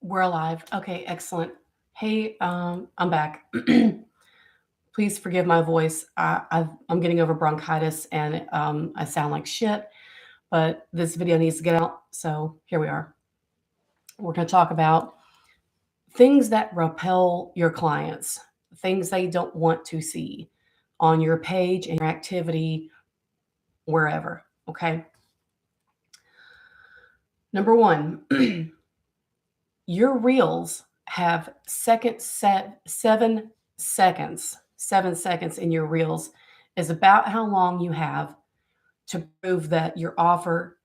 We're alive. Okay, excellent. Hey, I'm back. Please forgive my voice. I'm getting over bronchitis and I sound like shit, but this video needs to get out. So here we are. We're going to talk about things that repel your clients, things they don't want to see on your page and your activity, wherever. Okay. Number one, your reels have 7 seconds in your reels is about how long you have to prove that your offer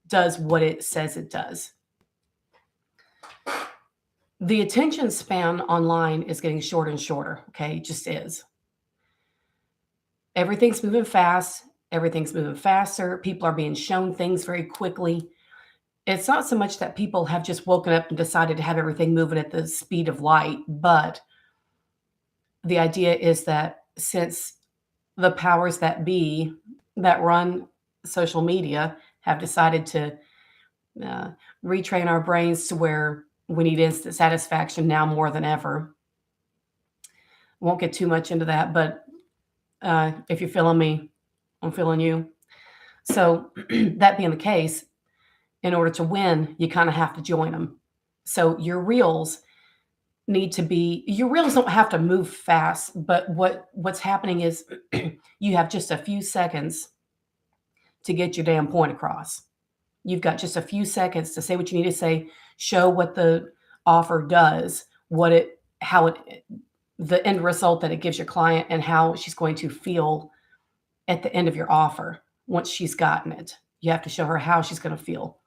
does what it says it does. The attention span online is getting shorter and shorter. Okay, it just is. Everything's moving fast. Everything's moving faster. People are being shown things very quickly. It's not so much that people have just woken up and decided to have everything moving at the speed of light, but the idea is that since the powers that be that run social media have decided to uh, retrain our brains to where we need instant satisfaction now more than ever. Won't get too much into that, but if you're feeling me, I'm feeling you. So, that being the case, in order to win, you kind of have to join them. So, your reels don't have to move fast, but what's happening is you have just a few seconds to get your damn point across. You've got just a few seconds to say what you need to say, show what the offer does, the end result that it gives your client, and how she's going to feel at the end of your offer once she's gotten it. You have to show her how she's going to feel.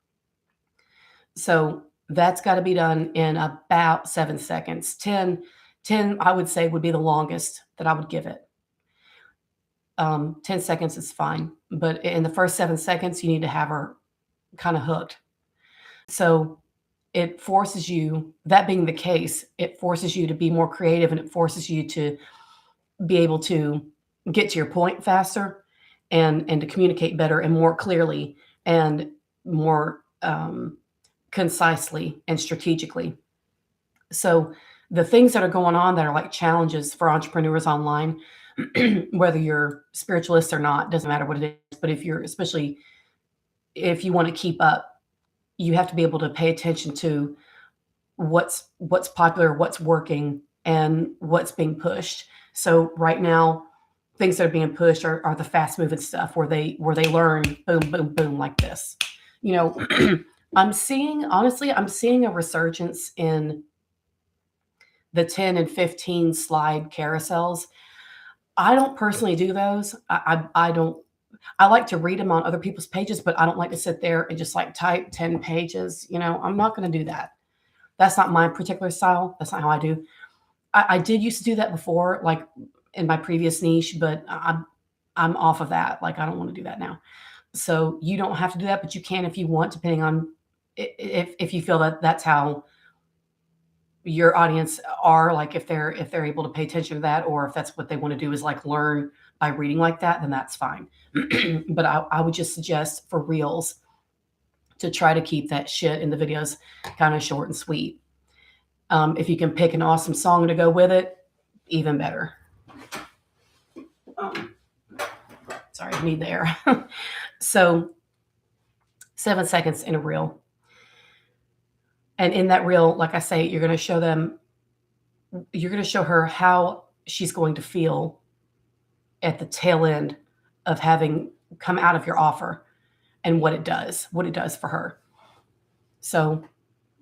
So that's got to be done in about 7 seconds. 10, I would say, would be the longest that I would give it. 10 seconds is fine. But in the first 7 seconds, you need to have her kind of hooked. So it forces you, that being the case, it forces you to be more creative, and it forces you to be able to get to your point faster and to communicate better and more clearly and more concisely and strategically. So the things that are going on that are like challenges for entrepreneurs online, whether you're spiritualist or not, doesn't matter what it is, but especially if you want to keep up, you have to be able to pay attention to what's popular, what's working, and what's being pushed. So right now, things that are being pushed are the fast moving stuff where they learn boom, boom, boom like this. You know, I'm seeing a resurgence in the 10 and 15 slide carousels. I don't personally do those. I don't. I like to read them on other people's pages, but I don't like to sit there and just like type 10 pages. I'm not going to do that. That's not my particular style. That's not how I do. I did used to do that before, like in my previous niche, but I'm off of that. Like I don't want to do that now. So you don't have to do that, but you can if you want, depending on if you feel that that's how your audience are, like if they're able to pay attention to that, or if that's what they want to do is like learn by reading like that, then that's fine. But I would just suggest for reels to try to keep that shit in the videos kind of short and sweet. If you can pick an awesome song to go with it, even better. Sorry, I need the air. So 7 seconds in a reel. And in that reel, like I say, you're going to show her how she's going to feel at the tail end of having come out of your offer and what it does for her. So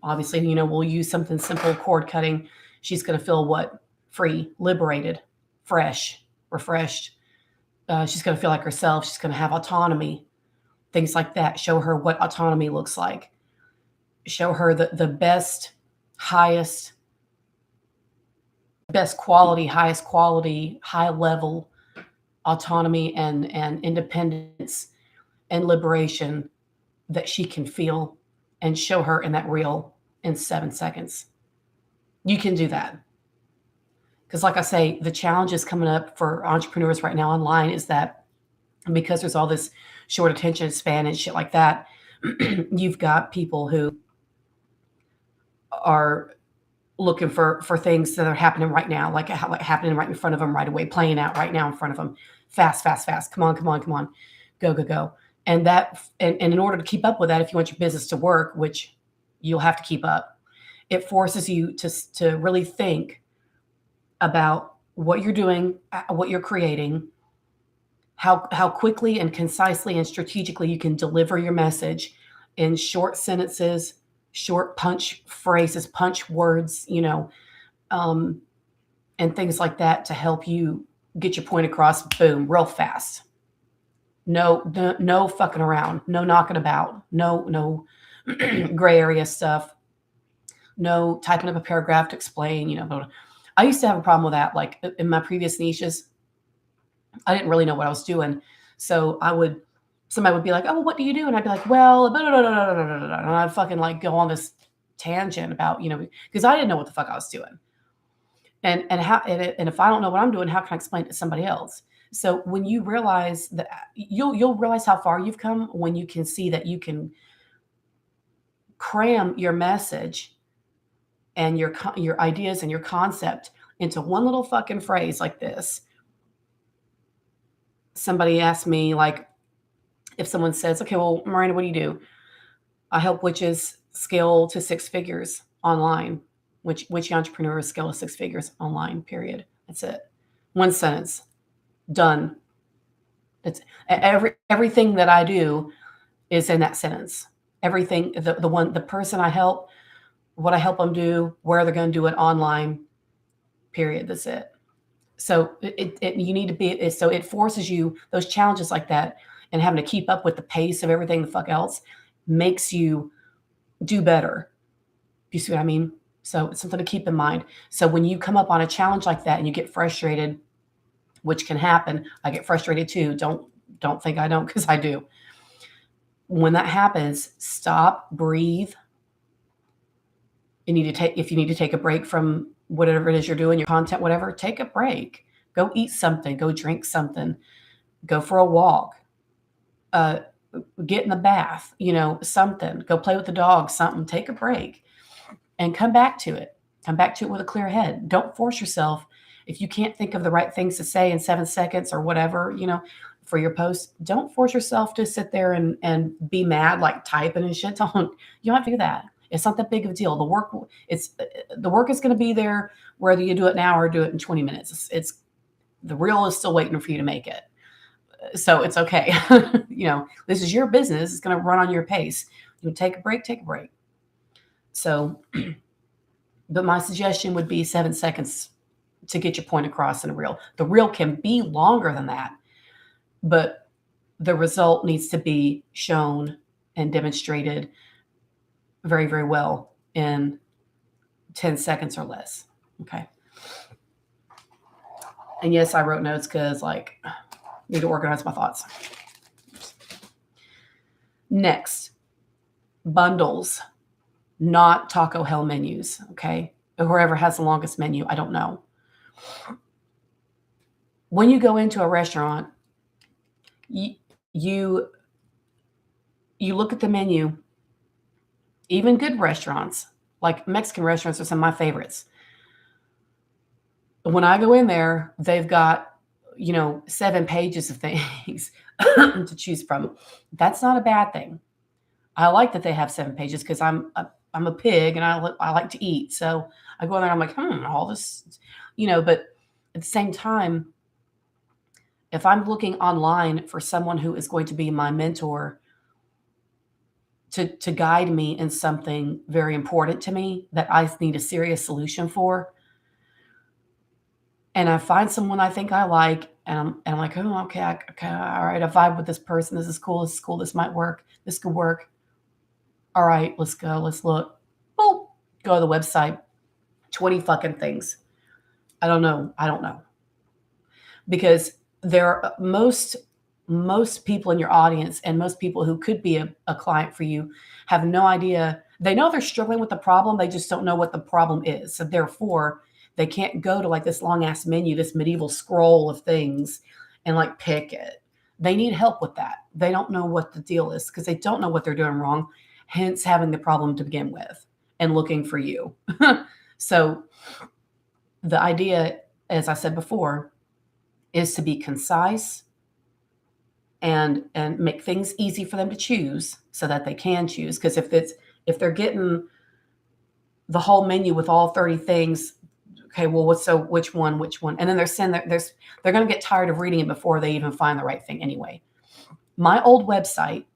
obviously, we'll use something simple, cord cutting. She's going to feel what? Free, liberated, fresh, refreshed. She's going to feel like herself. She's going to have autonomy, things like that. Show her what autonomy looks like. Show her the best, highest quality, high level autonomy and independence and liberation that she can feel, and show her in that reel in 7 seconds. You can do that. Because like I say, the challenge is coming up for entrepreneurs right now online is that because there's all this short attention span and shit like that, you've got people who are looking for things that are happening right now, like happening right in front of them right away, playing out right now in front of them. Fast, fast, fast. Come on, come on, come on. Go, go, go. And in order to keep up with that, if you want your business to work, which you'll have to keep up, it forces you to really think about what you're doing, what you're creating, how quickly and concisely and strategically you can deliver your message in short sentences, short punch phrases, punch words, um, and things like that to help you get your point across, boom, real fast. No fucking around, no knocking about, no gray area stuff, no typing up a paragraph to explain. I used to have a problem with that. Like in my previous niches, I didn't really know what I was doing. So somebody would be like, "Oh, well, what do you do?" And I'd be like, "Well, blah, blah, blah, blah, blah, blah, blah," and I'd fucking like go on this tangent about, because I didn't know what the fuck I was doing. And if I don't know what I'm doing, how can I explain it to somebody else? So when you realize that, you'll realize how far you've come when you can see that you can cram your message and your ideas and your concept into one little fucking phrase like this. Somebody asked me, like, if someone says, "Okay, well, Miranda, what do you do?" I help witches scale to six figures online. Witchy entrepreneurs scale to six figures online, period. That's it. One sentence. Done. It's everything that I do is in that sentence. Everything, the person I help, what I help them do, where they're going to do it online, period. That's it. So you need to be, so it forces you, those challenges like that, and having to keep up with the pace of everything the fuck else makes you do better. You see what I mean? So it's something to keep in mind. So when you come up on a challenge like that and you get frustrated, which can happen, I get frustrated too. Don't think I don't, because I do. When that happens, stop, breathe. If you need to take a break from whatever it is you're doing, your content, whatever, take a break. Go eat something, go drink something, go for a walk, get in the bath, something, go play with the dog, something, take a break and come back to it. Come back to it with a clear head. Don't force yourself. If you can't think of the right things to say in 7 seconds or whatever, for your post, don't force yourself to sit there and be mad, like typing and shit. You don't have to do that. It's not that big of a deal. The work is going to be there whether you do it now or do it in 20 minutes. It's the reel is still waiting for you to make it. So it's okay. This is your business. It's going to run on your pace. You take a break, take a break. So, but my suggestion would be 7 seconds to get your point across in a reel. The reel can be longer than that, but the result needs to be shown and demonstrated very, very well in 10 seconds or less. Okay. And yes, I wrote notes because I need to organize my thoughts. Next, bundles, not Taco Hell menus. Okay. Or whoever has the longest menu, I don't know. When you go into a restaurant, you look at the menu. Even good restaurants, like Mexican restaurants, are some of my favorites. When I go in there, they've got, 7 pages of things to choose from. That's not a bad thing. I like that they have 7 pages because I'm a pig and I like to eat. So I go in there and I'm like, all this, but at the same time, if I'm looking online for someone who is going to be my mentor to guide me in something very important to me that I need a serious solution for, and I find someone I think I like, and I'm like, oh, okay, all right, I vibe with this person. This is cool. This might work. This could work. All right, let's go. Let's look. Boop. Go to the website. 20 fucking things. I don't know. Because there are most people in your audience and most people who could be a client for you have no idea. They know they're struggling with the problem. They just don't know what the problem is. So therefore, they can't go to this long ass menu, this medieval scroll of things and pick it. They need help with that. They don't know what the deal is because they don't know what they're doing wrong, hence having the problem to begin with. and looking for you. So the idea, as I said before, is to be concise and make things easy for them to choose so that they can choose. Because if they're getting the whole menu with all 30 things, okay, well, which one, and then they're going to get tired of reading it before they even find the right thing anyway. My old website,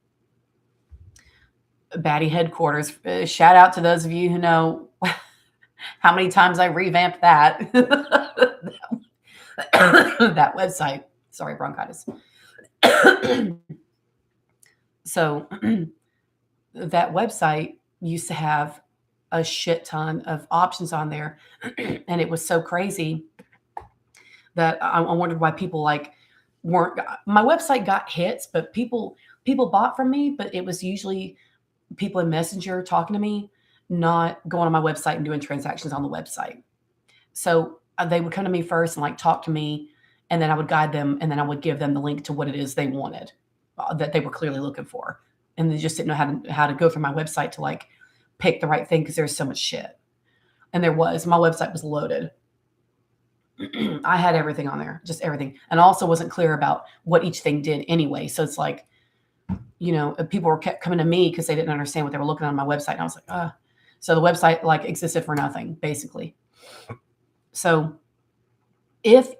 Batty Headquarters, shout out to those of you who know how many times I revamped that that website. Sorry, bronchitis. So that website used to have a shit ton of options on there, and it was so crazy that I wondered why people weren't. My website got hits, but people bought from me, but it was usually people in Messenger talking to me, not going on my website and doing transactions on the website. So they would come to me first and talk to me, and then I would guide them, and then I would give them the link to what it is they wanted, that they were clearly looking for, and they just didn't know how to go through my website to pick the right thing because there's so much shit. And my website was loaded. I had everything on there, just everything, and also wasn't clear about what each thing did anyway. So it's people were kept coming to me because they didn't understand what they were looking on my website, and I was like, so the website existed for nothing, basically. So if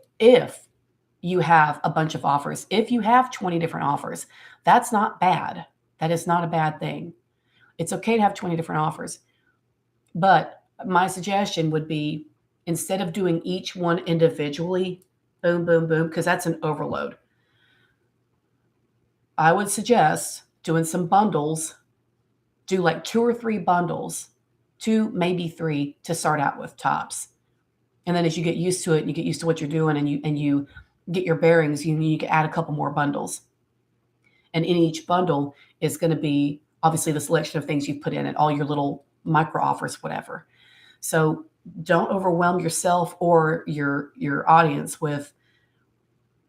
you have a bunch of offers, if you have 20 different offers, that's not bad. That is not a bad thing. It's okay to have 20 different offers. But my suggestion would be, instead of doing each one individually, boom, boom, boom, because that's an overload, I would suggest doing some bundles. Do 2 or 3 bundles, 2, maybe 3 to start out with, tops. And then as you get used to it, and you get used to what you're doing, and you get your bearings, you can add a couple more bundles. And in each bundle is going to be obviously the selection of things you've put in it, all your little micro offers, whatever. So don't overwhelm yourself or your audience with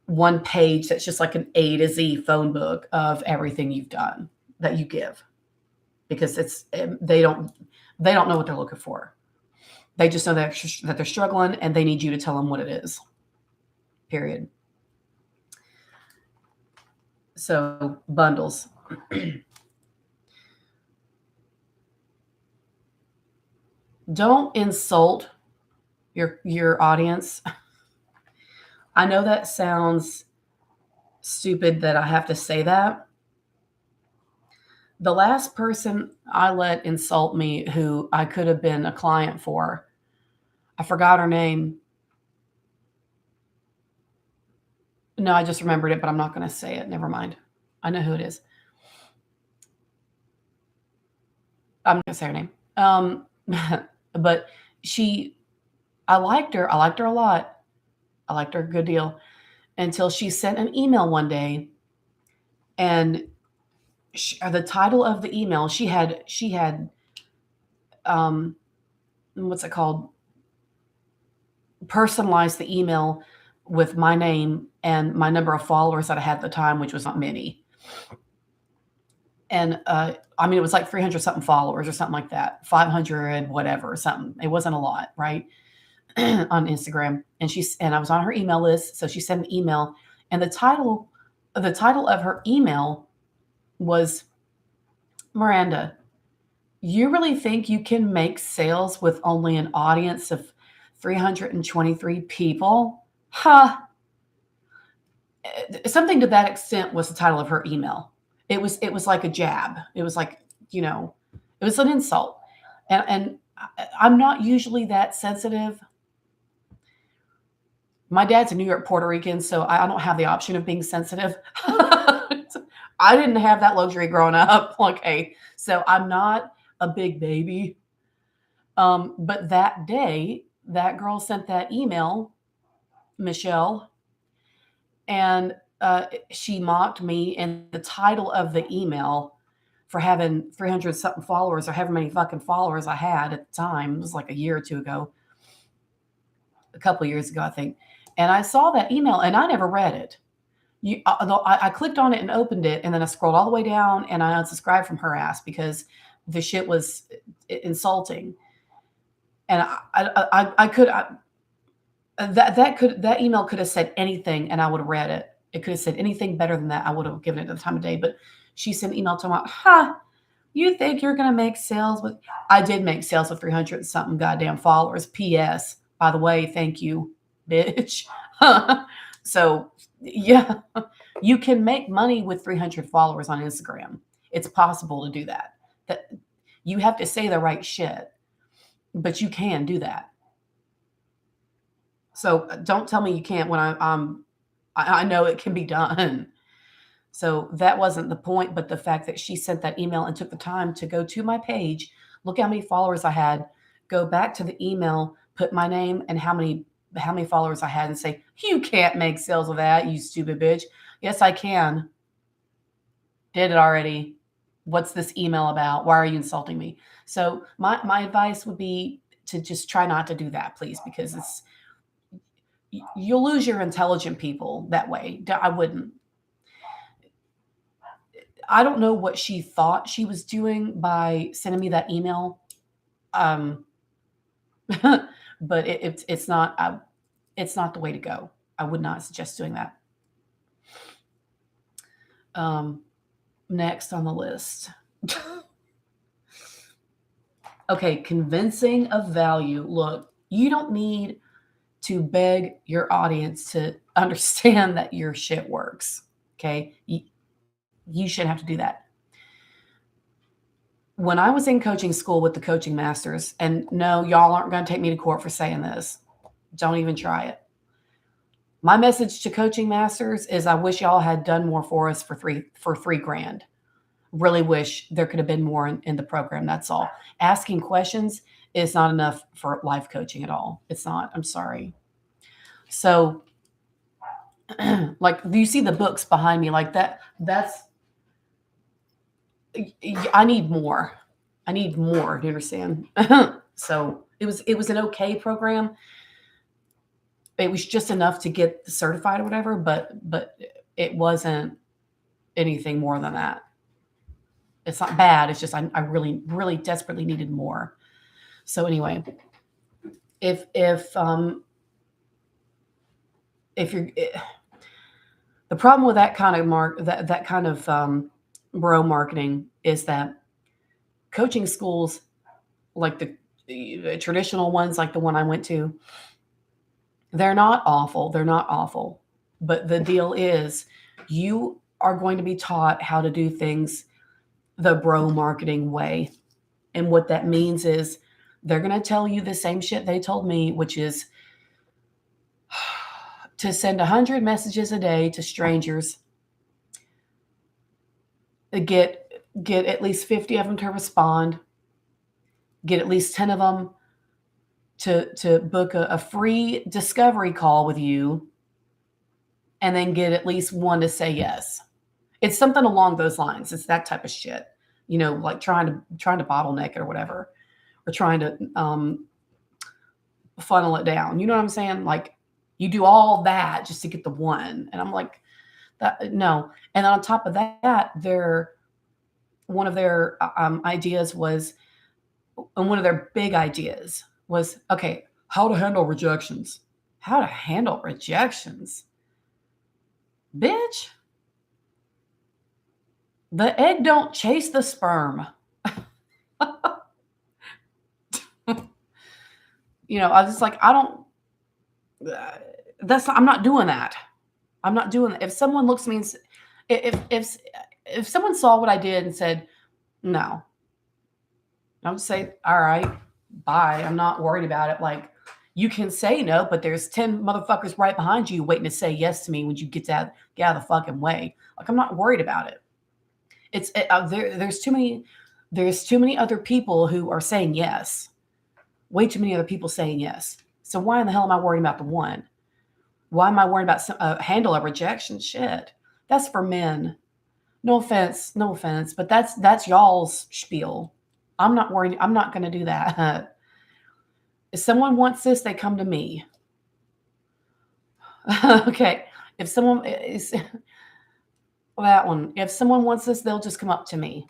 one page that's just like an A to Z phone book of everything you've done that you give, because they don't know what they're looking for. They just know that they're struggling, and they need you to tell them what it is. Period. So bundles. Don't insult your audience. I know that sounds stupid that I have to say that. The last person I let insult me, who I could have been a client for, I forgot her name. No, I just remembered it, but I'm not going to say it. Never mind. I know who it is. I'm not going to say her name. But I liked her. I liked her a lot. I liked her a good deal, until she sent an email one day, and the title of the email, she had what's it called? Personalized the email with my name and my number of followers that I had at the time, which was not many. And it was 300 something followers or something like that, 500 whatever, something. It wasn't a lot, right? On Instagram. And I was on her email list, so she sent an email, and the title of her email was, "Miranda, you really think you can make sales with only an audience of 323 people? Huh." Something to that extent was the title of her email. It was like a jab. It was it was an insult. And I'm not usually that sensitive. My dad's a New York Puerto Rican, so I don't have the option of being sensitive. I didn't have that luxury growing up. Okay, so I'm not a big baby. But that day, that girl sent that email, Michelle, and she mocked me in the title of the email for having 300 something followers, or however many fucking followers I had at the time. It was a year or two ago, a couple of years ago, I think. And I saw that email, and I never read it. I clicked on it and opened it, and then I scrolled all the way down, and I unsubscribed from her ass, because the shit was insulting. And I could, that email could have said anything and I would have read it. It could have said anything better than that. I would have given it the time of day. But she sent an email talking about, you think you're going to make sales with, I did make sales with 300 and something goddamn followers. P.S. By the way, thank you, bitch. So yeah, you can make money with 300 followers on Instagram. It's possible to do that. That you have to say the right shit, but you can do that. So don't tell me you can't when I know it can be done. So that wasn't the point, but the fact that she sent that email and took the time to go to my page, look how many followers I had, go back to the email, put my name and how many followers I had and say, you can't make sales with that, you stupid bitch. Yes, I can. Did it already. What's this email about? Why are you insulting me? So my advice would be to just try not to do that, please, because you'll lose your intelligent people that way. I wouldn't. I don't know what she thought she was doing by sending me that email. But it's not the way to go. I would not suggest doing that. Next on the list. Okay, convincing of value. Look, you don't need to beg your audience to understand that your shit works. Okay? You shouldn't have to do that. When I was in coaching school with the coaching masters, and no, y'all aren't going to take me to court for saying this. Don't even try it. My message to coaching masters is I wish y'all had done more for us for $3,000. Really wish there could have been more in the program. That's all. Asking questions is not enough for life coaching at all. It's not. I'm sorry. So like, do you see the books behind me like that? I need more. I need more. Do you understand? So it was an okay program. It was just enough to get certified or whatever, but it wasn't anything more than that. It's not bad. It's just I really, really desperately needed more. So anyway, if you're the problem with that kind of bro marketing is that coaching schools, like the traditional ones, like the one I went to, they're not awful. They're not awful. But the deal is you are going to be taught how to do things the bro marketing way. And what that means is they're going to tell you the same shit they told me, which is to send 100 messages a day to strangers, get at least 50 of them to respond, get at least 10 of them to book a free discovery call with you, and then get at least one to say yes. It's something along those lines. It's that type of shit, like trying to bottleneck it or whatever, or trying to funnel it down. You know what I'm saying? Like, you do all that just to get the one. And I'm like, that no. And on top of that, one of their ideas was, and one of their big ideas was, okay, how to handle rejections. How to handle rejections. Bitch. The egg don't chase the sperm. I was just like, I'm not doing that. I'm not doing that. If someone looks at me and if someone saw what I did and said, no, I would say, all right, bye. I'm not worried about it. Like, you can say no, but there's 10 motherfuckers right behind you waiting to say yes to me when you get out of the fucking way. Like, I'm not worried about it. There's too many other people who are saying yes. Way too many other people saying yes. So why in the hell am I worried about the one? Why am I worried about handle a rejection? Shit, that's for men. No offense, but that's y'all's spiel. I'm not worried. I'm not going to do that. If someone wants this, they come to me. Okay. If someone is that one, if someone wants this, they'll just come up to me,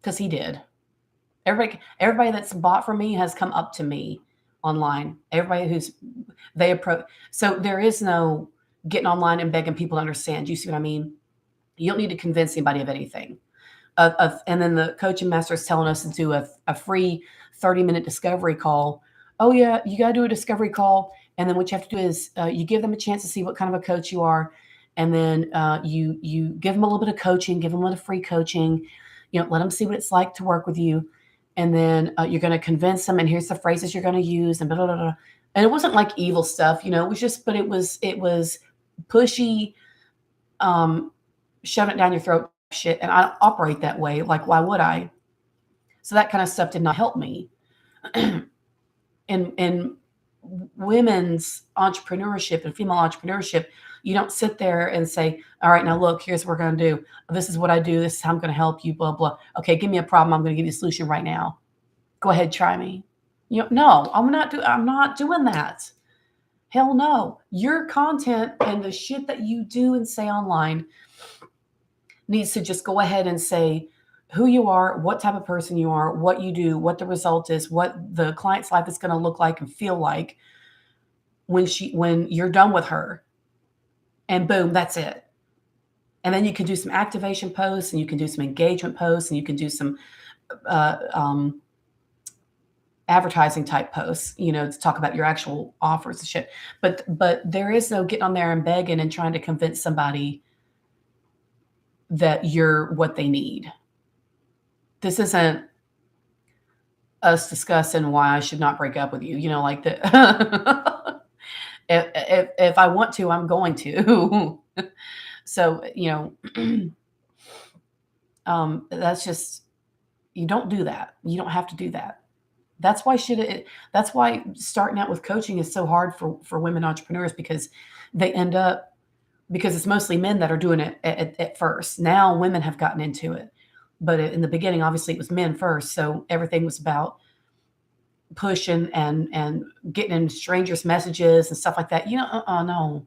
because he did. Everybody that's bought from me has come up to me online. Everybody who's they approach. So there is no getting online and begging people to understand. You see what I mean? You don't need to convince anybody of anything. And then the coaching master is telling us to do a free 30-minute discovery call. Oh yeah, you got to do a discovery call, and then what you have to do is you give them a chance to see what kind of a coach you are, and then you give them a little bit of coaching, give them a little free coaching, let them see what it's like to work with you, and then you're going to convince them, and here's the phrases you're going to use, and blah, blah, blah, blah. And it wasn't like evil stuff, it was just, but it was pushy, shoving it down your throat shit, and I don't operate that way. Like, why would I? So that kind of stuff did not help me. in women's entrepreneurship and female entrepreneurship, you don't sit there and say, all right, now look, here's what we're going to do. This is what I do. This is how I'm going to help you, blah, blah. Okay, give me a problem. I'm going to give you a solution right now. Go ahead, try me. No, I'm not doing that. Hell no. Your content and the shit that you do and say online needs to just go ahead and say who you are, what type of person you are, what you do, what the result is, what the client's life is going to look like and feel like when you're done with her. And boom, that's it. And then you can do some activation posts, and you can do some engagement posts, and you can do some advertising type posts, to talk about your actual offers and shit. But there is no getting on there and begging and trying to convince somebody that you're what they need. This isn't us discussing why I should not break up with you. Like that. if I want to, I'm going to. So, that's just, you don't do that. You don't have to do that. That's why starting out with coaching is so hard for women entrepreneurs, because they end up, because it's mostly men that are doing it at first. Now women have gotten into it. But in the beginning, obviously, it was men first. So everything was about pushing and getting in strangers' messages and stuff like that. No,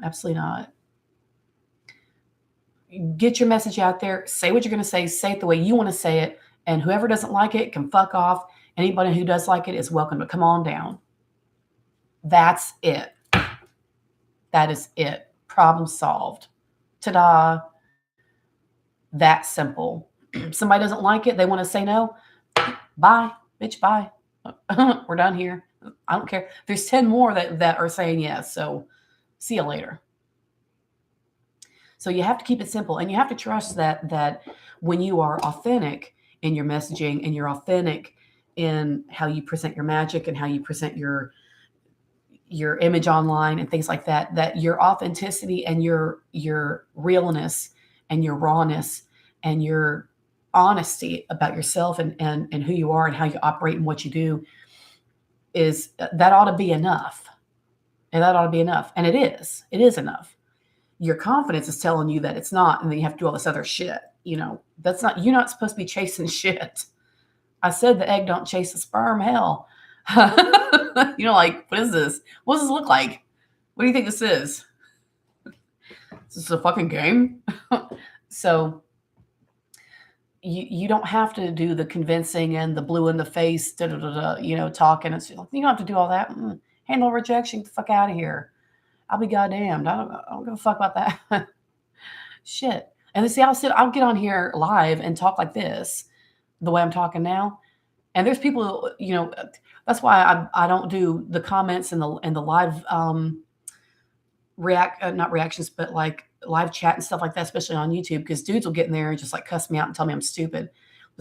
absolutely not. Get your message out there. Say what you're going to say. Say it the way you want to say it. And whoever doesn't like it can fuck off. Anybody who does like it is welcome to come on down. That's it. That is it. Problem solved. Ta-da. That simple. Somebody doesn't like it. They want to say no. Bye, bitch, bye. We're done here. I don't care. There's 10 more that are saying yes. So see you later. So you have to keep it simple, and you have to trust that when you are authentic in your messaging, and you're authentic in how you present your magic and how you present your image online and things like that, that your authenticity and your realness and your rawness and your honesty about yourself and who you are and how you operate and what you do that ought to be enough. And that ought to be enough. And it is enough. Your confidence is telling you that it's not, and then you have to do all this other shit. That's not, you're not supposed to be chasing shit. I said the egg don't chase the sperm. Hell. Like, what is this? What does this look like? What do you think this is? Is this a fucking game? So you don't have to do the convincing and the blue in the face, talking. It's like, you don't have to do all that. Handle rejection. Get the fuck out of here. I'll be goddamned. I don't give a fuck about that. Shit. And then see, I'll get on here live and talk like this, the way I'm talking now. And there's people, that's why I don't do the comments and the live not reactions, but like live chat and stuff like that, especially on YouTube, because dudes will get in there and just like cuss me out and tell me I'm stupid.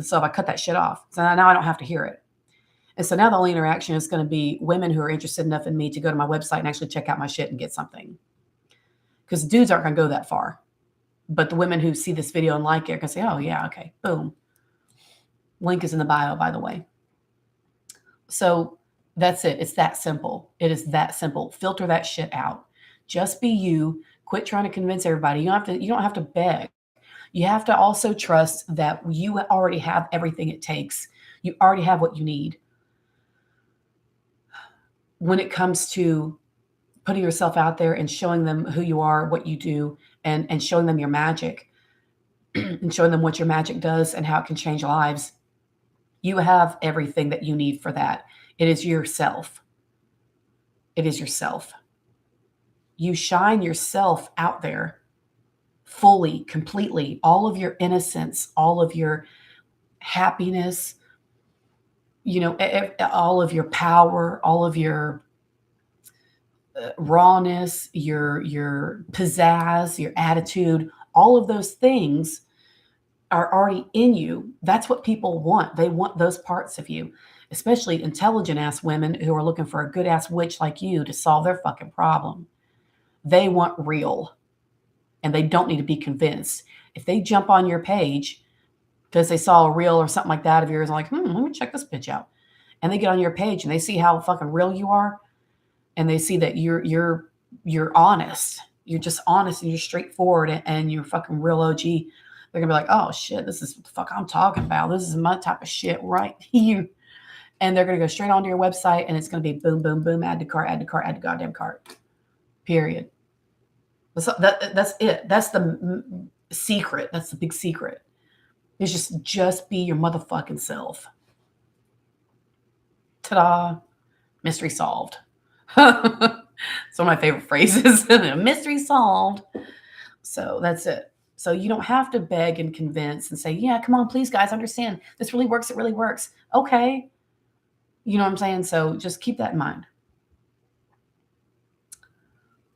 So if I cut that shit off, so now I don't have to hear it. And so now the only interaction is going to be women who are interested enough in me to go to my website and actually check out my shit and get something. Because dudes aren't going to go that far. But the women who see this video and like it are going to say, oh yeah, okay, boom. Link is in the bio, by the way. So that's it. It's that simple. It is that simple. Filter that shit out. Just be you. Quit trying to convince everybody. You don't have to beg. You have to also trust that you already have everything it takes. You already have what you need. When it comes to putting yourself out there and showing them who you are, what you do, and showing them your magic and showing them what your magic does and how it can change lives. You have everything that you need for that. It is yourself. It is yourself. You shine yourself out there fully, completely, all of your innocence, all of your happiness, all of your power, all of your rawness, your pizzazz, your attitude, all of those things are already in you. That's what people want. They want those parts of you, especially intelligent ass women who are looking for a good ass witch like you to solve their fucking problem. They want real, and they don't need to be convinced. If they jump on your page because they saw a reel or something like that of yours, and like, let me check this bitch out. And they get on your page and they see how fucking real you are, and they see that you're honest. You're just honest and you're straightforward and you're fucking real OG. They're gonna be like, oh shit, this is what the fuck I'm talking about. This is my type of shit right here. And they're gonna go straight onto your website, and it's gonna be boom, boom, boom, add to cart, add to cart, add to goddamn cart. Period. That's it. That's the secret. That's the big secret. Is just be your motherfucking self. Ta-da! Mystery solved. It's one of my favorite phrases. Mystery solved. So that's it. So you don't have to beg and convince and say, yeah, come on, please, guys, understand. This really works. It really works. Okay. You know what I'm saying? So just keep that in mind.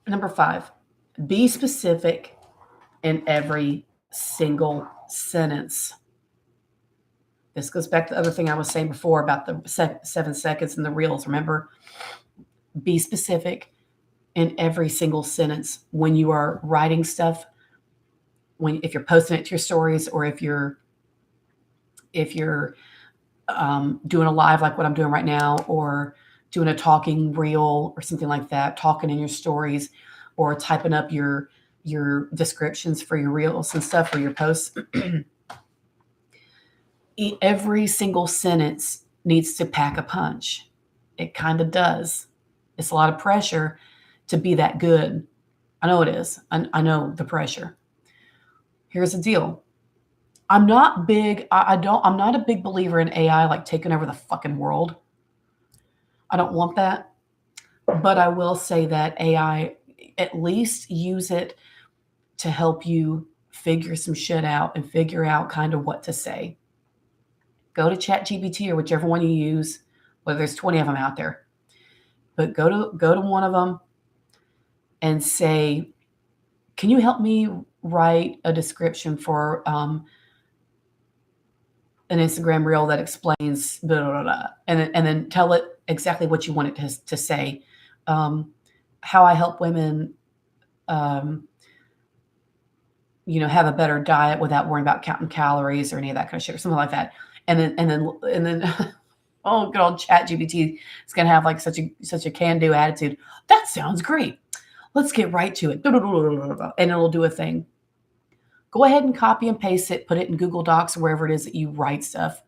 Number 5, be specific in every single sentence. This goes back to the other thing I was saying before about the 7 seconds and the reels. Remember, be specific in every single sentence when you are writing stuff. If you're posting it to your stories, or if you're doing a live like what I'm doing right now, or doing a talking reel or something like that, talking in your stories, or typing up your descriptions for your reels and stuff for your posts. Every single sentence needs to pack a punch. It kind of does. It's a lot of pressure to be that good. I know it is. I know the pressure. Here's the deal. I'm not a big believer in AI like taking over the fucking world. I don't want that. But I will say that AI, at least use it to help you figure some shit out and figure out kind of what to say. Go to ChatGPT or whichever one you use, whether there's 20 of them out there. But go to one of them and say, can you help me write a description for an Instagram reel that explains blah, blah, blah, and then tell it exactly what you want it to say. How I help women, have a better diet without worrying about counting calories or any of that kind of shit, or something like that. And then, oh, good old ChatGPT is gonna have like such a can-do attitude. That sounds great. Let's get right to it. And it'll do a thing. Go ahead and copy and paste it, put it in Google Docs or wherever it is that you write stuff.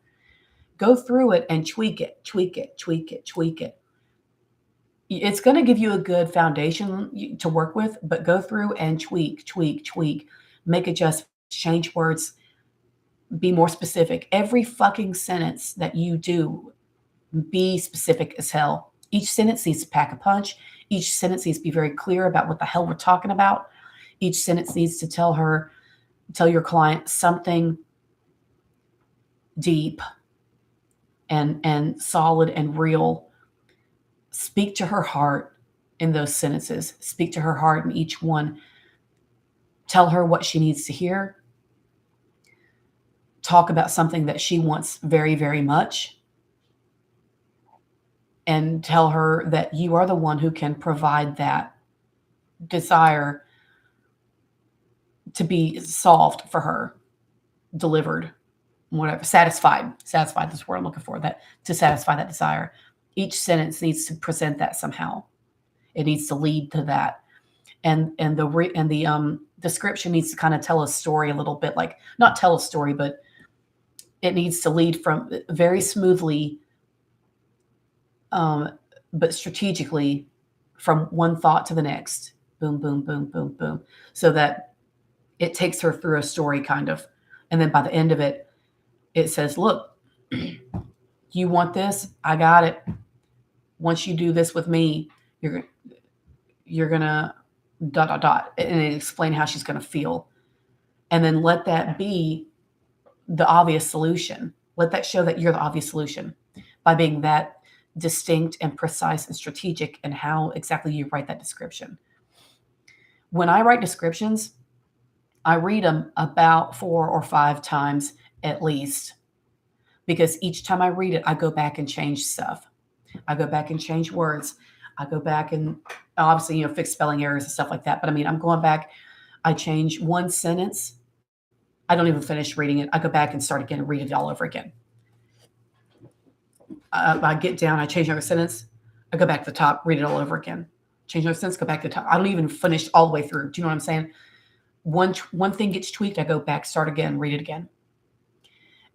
Go through it and tweak it. It's going to give you a good foundation to work with, but go through and tweak, make adjustments, change words, be more specific. Every fucking sentence that you do, be specific as hell. Each sentence needs to pack a punch. Each sentence needs to be very clear about what the hell we're talking about. Each sentence needs to tell your client something deep and solid and real. Speak to her heart in those sentences. Speak to her heart in each one. Tell her what she needs to hear. Talk about something that she wants very, very much. And tell her that you are the one who can provide that desire to be solved for her, delivered, whatever, satisfied. Satisfied is the word I'm looking for, that to satisfy that desire. Each sentence needs to present that somehow. It needs to lead to that. And the description needs to kind of tell a story a little bit, like not tell a story, but it needs to lead from very smoothly, but strategically from one thought to the next. Boom, boom, boom, boom, boom. So that it takes her through a story kind of. And then by the end of it, it says, look, You want this? I got it. Once you do this with me, you're gonna dot dot dot, and explain how she's gonna feel, and then let that be the obvious solution. Let that show that you're the obvious solution by being that distinct and precise and strategic in how exactly you write that description. When I write descriptions, I read them about 4 or 5 times at least, because each time I read it, I go back and change stuff. I go back and change words. I go back and obviously, fix spelling errors and stuff like that. But I mean, I'm going back. I change one sentence. I don't even finish reading it. I go back and start again and read it all over again. I get down. I change another sentence. I go back to the top, read it all over again. Change another sentence, go back to the top. I don't even finish all the way through. Do you know what I'm saying? One thing gets tweaked, I go back, start again, read it again.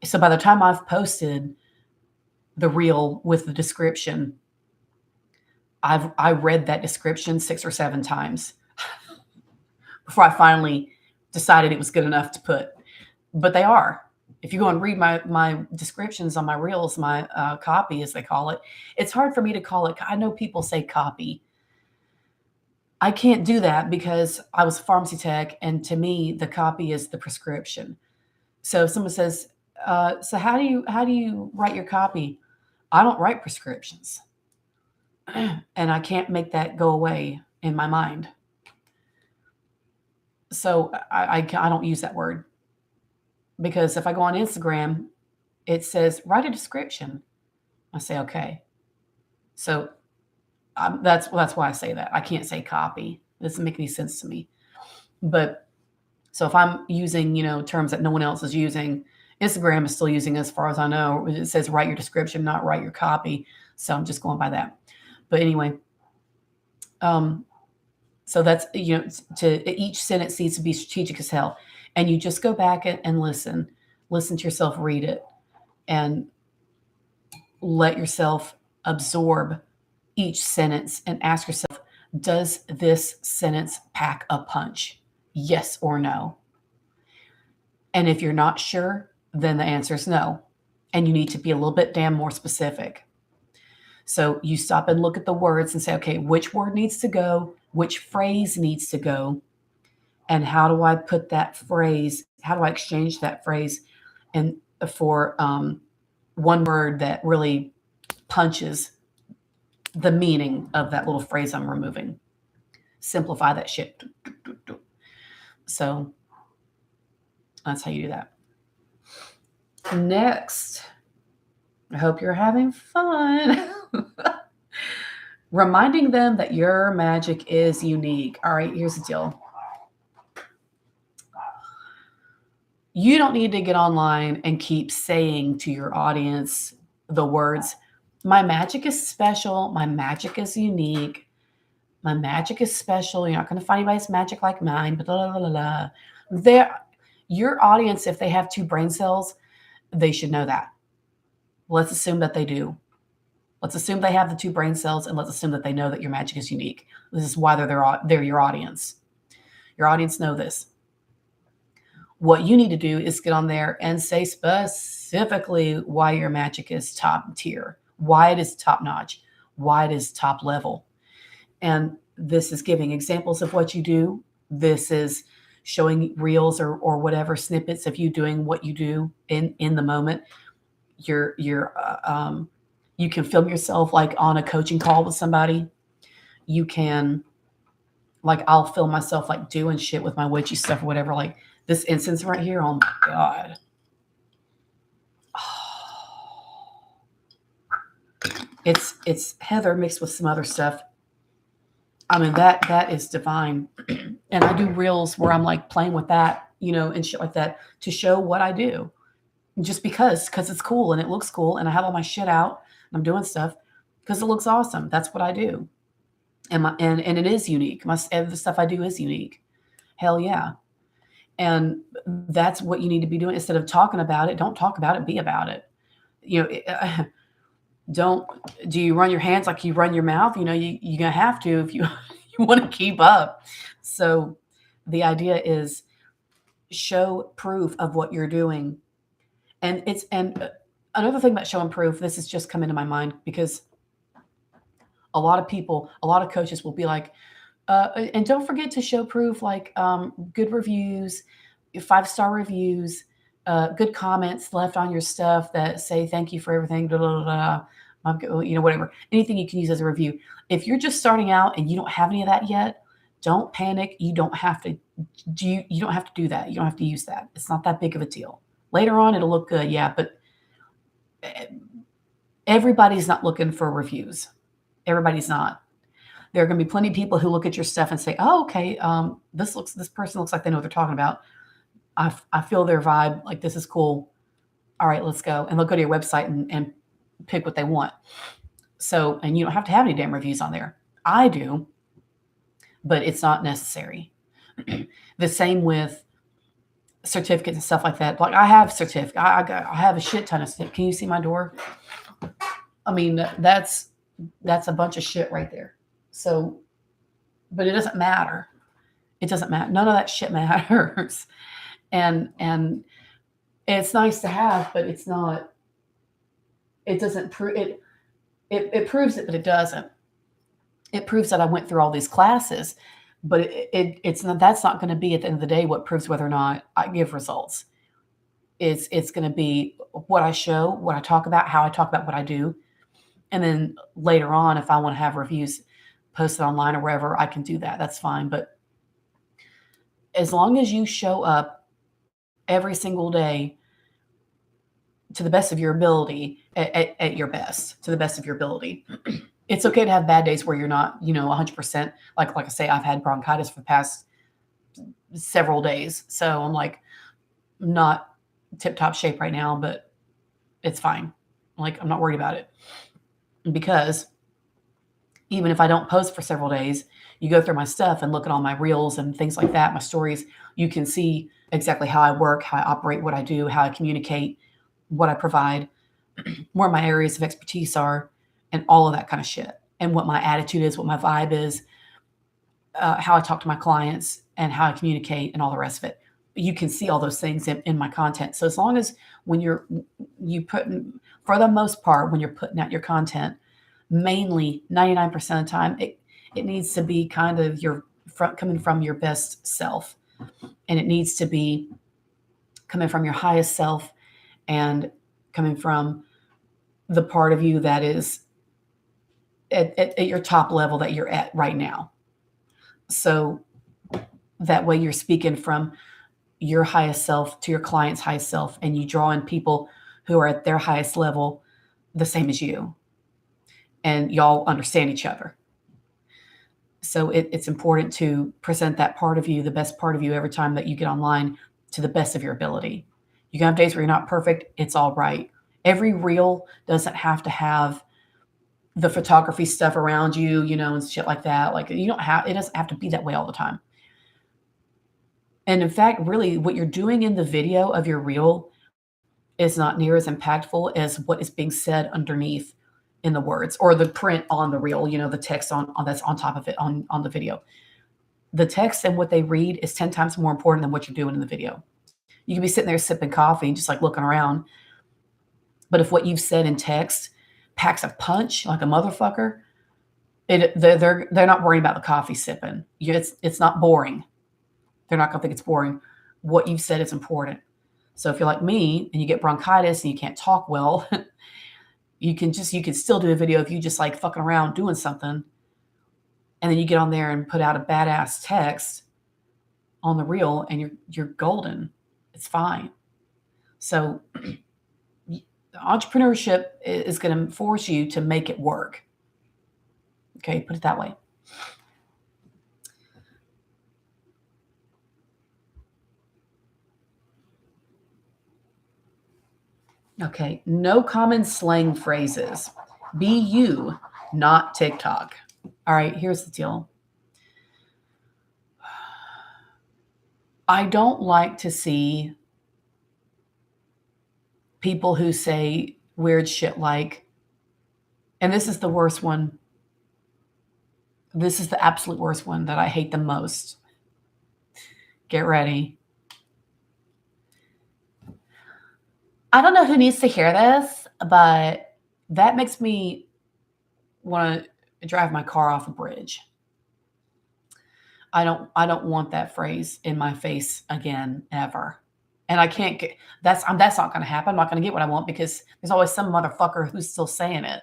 So by the time I've posted the reel with the description, I read that description 6 or 7 times before I finally decided it was good enough to put. But they are. If you go and read my descriptions on my reels, my copy, as they call it, it's hard for me to call it. I know people say copy. I can't do that because I was a pharmacy tech, and to me, the copy is the prescription. So if someone says, "So how do you write your copy?" I don't write prescriptions, and I can't make that go away in my mind. So I don't use that word, because if I go on Instagram, it says write a description. I say okay. So that's why I say that. I can't say copy. It doesn't make any sense to me. But so if I'm using, terms that no one else is using, Instagram is still using, as far as I know. It says write your description, not write your copy. So I'm just going by that. But anyway, so that's, to each sentence needs to be strategic as hell. And you just go back and listen to yourself read it, and let yourself absorb each sentence and ask yourself, does this sentence pack a punch? Yes or no? And if you're not sure, then the answer is no. And you need to be a little bit damn more specific. So you stop and look at the words and say, okay, which word needs to go? Which phrase needs to go? And how do I put that phrase? How do I exchange that phrase and for one word that really punches the meaning of that little phrase I'm removing? Simplify that shit. So that's how you do that. Next, I hope you're having fun. Reminding them that your magic is unique. All right, here's the deal. You don't need to get online and keep saying to your audience the words, my magic is special, my magic is unique, my magic is special. You're not going to find anybody's magic like mine, blah, blah, blah, blah. Your audience, if they have 2 brain cells, they should know that. Let's assume that they do. Let's assume they have the 2 brain cells, and let's assume that they know that your magic is unique. This is why they're your audience. Your audience know this. What you need to do is get on there and say specifically why your magic is top tier, why it is top notch, why it is top level. And this is giving examples of what you do. This is showing reels or whatever snippets of you doing what you do in the moment. You can film yourself like on a coaching call with somebody. You can, like, I'll film myself like doing shit with my witchy stuff or whatever. Like this instance right here. Oh my God. It's heather mixed with some other stuff. I mean, that is divine. And I do reels where I'm like playing with that, and shit like that to show what I do. Just because it's cool and it looks cool, and I have all my shit out and I'm doing stuff because it looks awesome. That's what I do. And it is unique. The stuff I do is unique. Hell yeah. And that's what you need to be doing. Instead of talking about it, don't talk about it, be about it. Do you run your hands like you run your mouth? You're going to have to if you want to keep up. So the idea is show proof of what you're doing. And Another thing about show and proof, this has just come into my mind because a lot of people, a lot of coaches will be like, and don't forget to show proof, like good reviews, 5-star reviews, good comments left on your stuff that say thank you for everything, blah, blah, blah, blah, whatever. Anything you can use as a review. If you're just starting out and you don't have any of that yet, don't panic. You don't have to you don't have to do that. You don't have to use that. It's not that big of a deal. Later on, it'll look good, yeah, but everybody's not looking for reviews. Everybody's not. There are going to be plenty of people who look at your stuff and say, "Oh, okay, this person looks like they know what they're talking about. I feel their vibe. Like this is cool. All right, let's go." And they'll go to your website and pick what they want. So, and you don't have to have any damn reviews on there. I do, but it's not necessary. The same with certificates and stuff like that. Like I have certificates. I have a shit ton of stuff. Can you see my door? I mean, that's a bunch of shit right there. So, but it doesn't matter. It doesn't matter. None of that shit matters. And it's nice to have, but it's not. It doesn't prove it. It proves it, but it doesn't. It proves that I went through all these classes, but it's not. That's not going to be at the end of the day what proves whether or not I give results. It's going to be what I show, what I talk about, how I talk about what I do, and then later on, if I want to have reviews posted online or wherever, I can do that. That's fine. But as long as you show up every single day to the best of your ability, at your best, to the best of your ability. It's okay to have bad days where you're not, 100%. Like I say, I've had bronchitis for the past several days. So I'm like not tip-top shape right now, but it's fine. Like I'm not worried about it because even if I don't post for several days, you go through my stuff and look at all my reels and things like that, my stories, you can see exactly how I work, how I operate, what I do, how I communicate, what I provide, where my areas of expertise are, and all of that kind of shit. And what my attitude is, what my vibe is, how I talk to my clients, and how I communicate, and all the rest of it. You can see all those things in my content. So as long as when for the most part, when you're putting out your content, mainly 99% of the time, it needs to be kind of coming from your best self. And it needs to be coming from your highest self and coming from the part of you that is at your top level that you're at right now. So that way you're speaking from your highest self to your client's highest self, and you draw in people who are at their highest level the same as you, and y'all understand each other. So it's important to present that part of you, the best part of you, every time that you get online to the best of your ability. You can have days where you're not perfect. It's all right. Every reel doesn't have to have the photography stuff around you, and shit like that. Like it doesn't have to be that way all the time. And in fact, really what you're doing in the video of your reel is not near as impactful as what is being said underneath in the words or the print on the reel, the text on that's on top of it on the video. The text and what they read is 10 times more important than what you're doing in the video. You can be sitting there sipping coffee and just like looking around. But if what you've said in text packs a punch like a motherfucker, they're not worrying about the coffee sipping. It's not boring. They're not going to think it's boring. What you've said is important. So if you're like me and you get bronchitis and you can't talk well, you can still do a video of you just like fucking around doing something. And then you get on there and put out a badass text on the reel and you're golden. It's fine. So entrepreneurship is going to force you to make it work. Okay, put it that way. Okay, no common slang phrases. Be you, not TikTok. All right, here's the deal. I don't like to see people who say weird shit like, and this is the worst one. This is the absolute worst one that I hate the most. Get ready. I don't know who needs to hear this, But that makes me want to drive my car off a bridge. I don't want that phrase in my face again ever. And I can't get that's not going to happen. I'm not going to get what I want because there's always some motherfucker who's still saying it.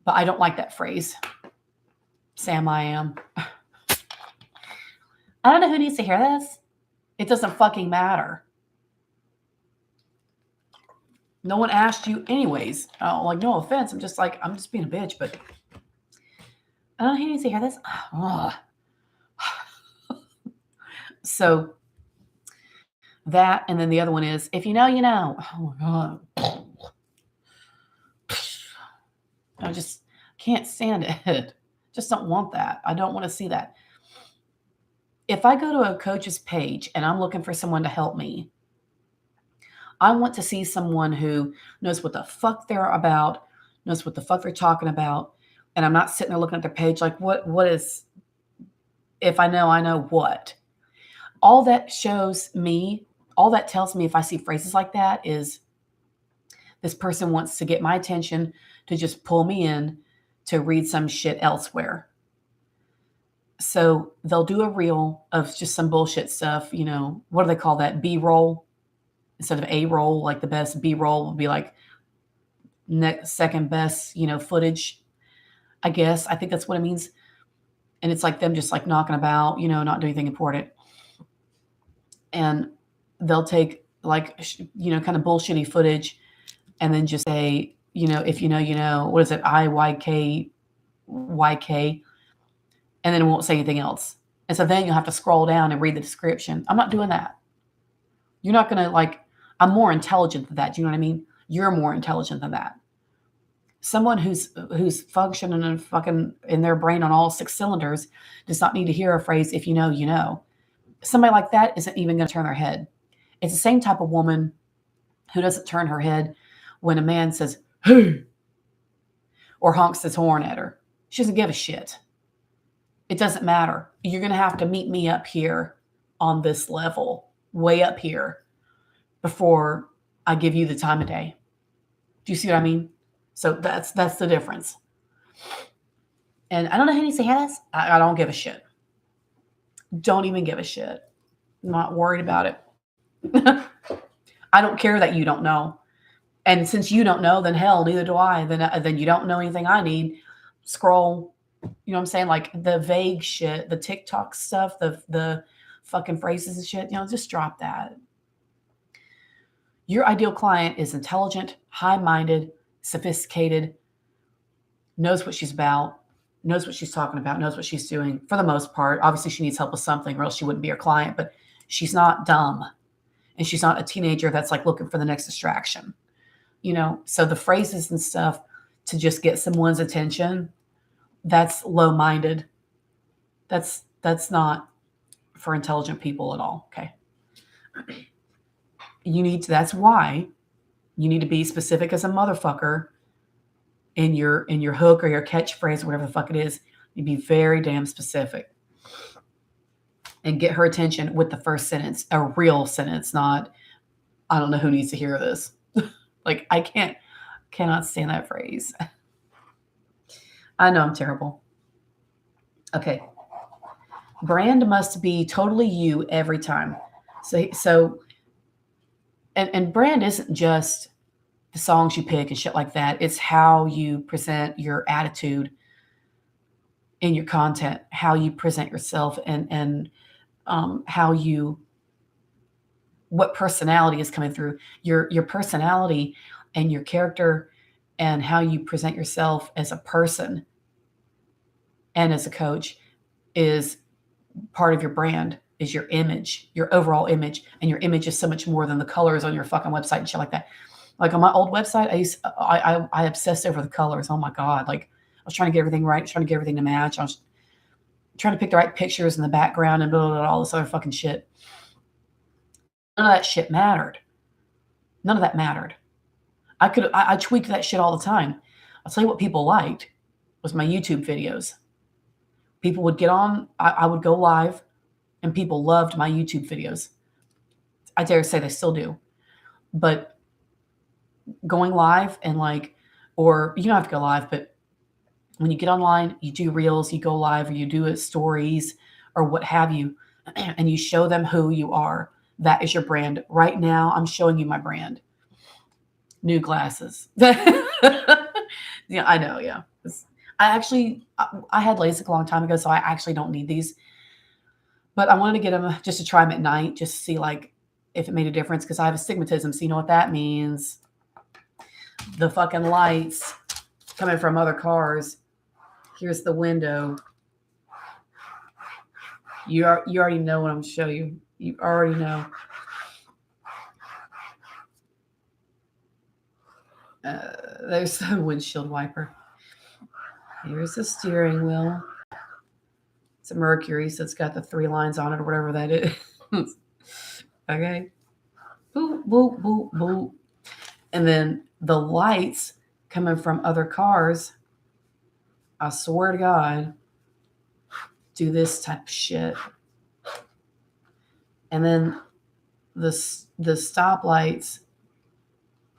But I don't like that phrase. Sam, I am. I don't know who needs to hear this. It doesn't fucking matter. No one asked you anyways. Oh, like, no offense. I'm just being a bitch, but I don't know who needs to hear this. Ugh. So that, and then the other one is, if you know, you know. Oh my God. I just can't stand it. Just don't want that. I don't want to see that. If I go to a coach's page and I'm looking for someone to help me, I want to see someone who knows what the fuck they're about, knows what the fuck they're talking about. And I'm not sitting there looking at their page like, what is, if I know what. All that shows me, all that tells me if I see phrases like that is this person wants to get my attention to just pull me in to read some shit elsewhere. So they'll do a reel of just some bullshit stuff. You know, what do they call that? B-roll instead of A-roll. Like the best B-roll would be like second best, footage, I guess. I think that's what it means. And it's like them just like knocking about, not doing anything important. And they'll take like, kind of bullshitty footage and then just say, if you know, what is it? IYK, YK. And then it won't say anything else. And so then you'll have to scroll down and read the description. I'm not doing that. You're not going to I'm more intelligent than that. Do you know what I mean? You're more intelligent than that. Someone who's functioning and fucking in their brain on all 6 cylinders does not need to hear a phrase, if you know, you know. Somebody like that isn't even going to turn their head. It's the same type of woman who doesn't turn her head when a man says, hey, or honks his horn at her. She doesn't give a shit. It doesn't matter. You're going to have to meet me up here on this level, way up here, before I give you the time of day. Do you see what I mean? So that's the difference. And I don't know who needs to hear this. I don't give a shit. Don't even give a shit. I'm not worried about it. I don't care that you don't know. And since you don't know, then hell, neither do I. Then you don't know anything I need. Scroll. You know what I'm saying? Like the vague shit, the TikTok stuff, the fucking phrases and shit, just drop that. Your ideal client is intelligent, high-minded, sophisticated, knows what she's about, knows what she's talking about, knows what she's doing for the most part. Obviously, she needs help with something or else she wouldn't be your client, but she's not dumb. And she's not a teenager that's like looking for the next distraction. So the phrases and stuff to just get someone's attention, that's low-minded. That's not for intelligent people at all. Okay. That's why you need to be specific as a motherfucker in your hook or your catchphrase or whatever the fuck it is. You be very damn specific and get her attention with the first sentence, a real sentence, not, I don't know who needs to hear this. Like I cannot stand that phrase. I know I'm terrible. Okay. Brand must be totally you every time. So and brand isn't just the songs you pick and shit like that. It's how you present your attitude in your content, how you present yourself and what personality is coming through. Your personality and your character and how you present yourself as a person and as a coach is part of your brand, is your image, your overall image. And your image is so much more than the colors on your fucking website and shit like that. Like on my old website, I obsessed over the colors. Oh my God. Like I was trying to get everything right, trying to get everything to match. I was trying to pick the right pictures in the background and blah, blah, blah, all this other fucking shit. None of that shit mattered. None of that mattered. I tweaked that shit all the time. I'll tell you what people liked was my YouTube videos. People would get on, I would go live, and people loved my YouTube videos. I dare say they still do. But going live and like, or you don't have to go live, but when you get online, you do reels, you go live, or you do it stories or what have you, and you show them who you are. That is your brand. Right now, I'm showing you my brand. New glasses. Yeah, I know. Yeah. I had LASIK a long time ago, so I actually don't need these. But I wanted to get them just to try them at night, just to see like if it made a difference, because I have astigmatism. So you know what that means? The fucking lights coming from other cars. Here's the window. You already know what I'm gonna show you. You already know. There's the windshield wiper. Here's the steering wheel. It's a Mercury, so it's got the 3 lines on it or whatever that is. Okay. Boop, boop, boop, boop. And then the lights coming from other cars, I swear to God, do this type of shit. And then the stoplights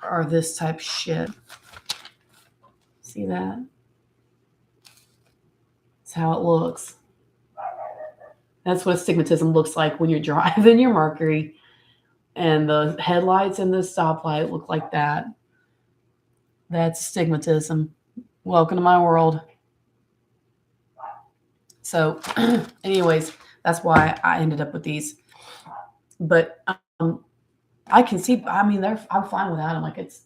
are this type of shit. See that? That's how it looks. That's what astigmatism looks like when you're driving your Mercury, and the headlights and the stoplight look like that. That's astigmatism. Welcome to my world. So, anyways, that's why I ended up with these. But I can see. I mean, I'm fine without them. Like it's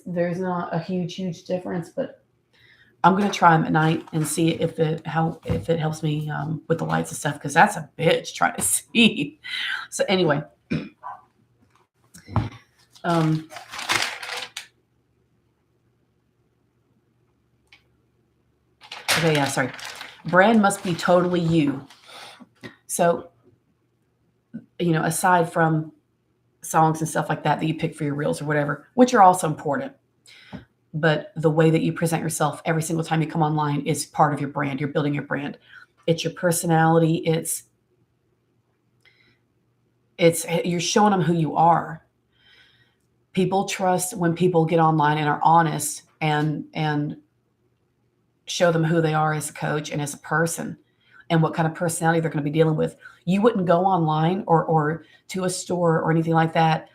there's not a huge difference, but I'm gonna try them at night and see if it helps me with the lights and stuff, because that's a bitch trying to see. So anyway, okay, yeah, sorry. Brand must be totally you. So, aside from songs and stuff like that you pick for your reels or whatever, which are also important, but the way that you present yourself every single time you come online is part of your brand. You're building your brand. It's your personality. It's you're showing them who you are. People trust when people get online and are honest and show them who they are as a coach and as a person and what kind of personality they're going to be dealing with. You wouldn't go online or to a store or anything like that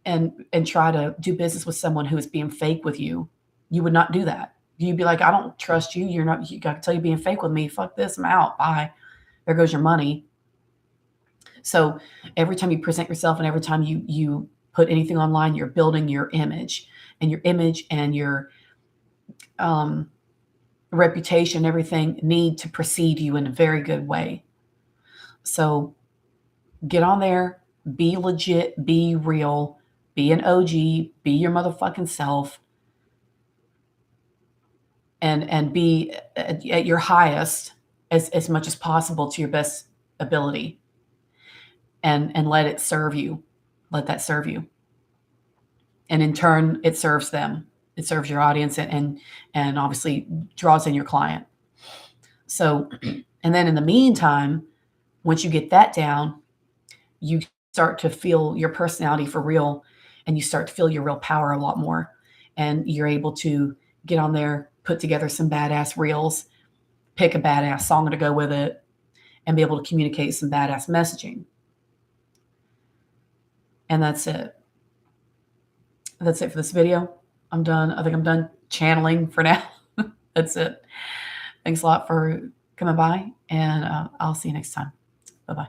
and try to do business with someone who is being fake with you. You would not do that. You'd be like, I don't trust you. You got to tell you being fake with me. Fuck this. I'm out. Bye. There goes your money. So every time you present yourself and every time you put anything online, you're building your image, and your reputation, everything need to precede you in a very good way. So get on there, be legit, be real, be an OG, be your motherfucking self, and be at your highest as much as possible to your best ability, and let it serve you. Let that serve you. And in turn, it serves them. It serves your audience and obviously draws in your client. So, and then in the meantime, once you get that down, you start to feel your personality for real, and you start to feel your real power a lot more. And you're able to get on there, put together some badass reels, pick a badass song to go with it, and be able to communicate some badass messaging. And that's it. That's it for this video. I'm done. I think I'm done channeling for now. That's it. Thanks a lot for coming by, and I'll see you next time. Bye-bye.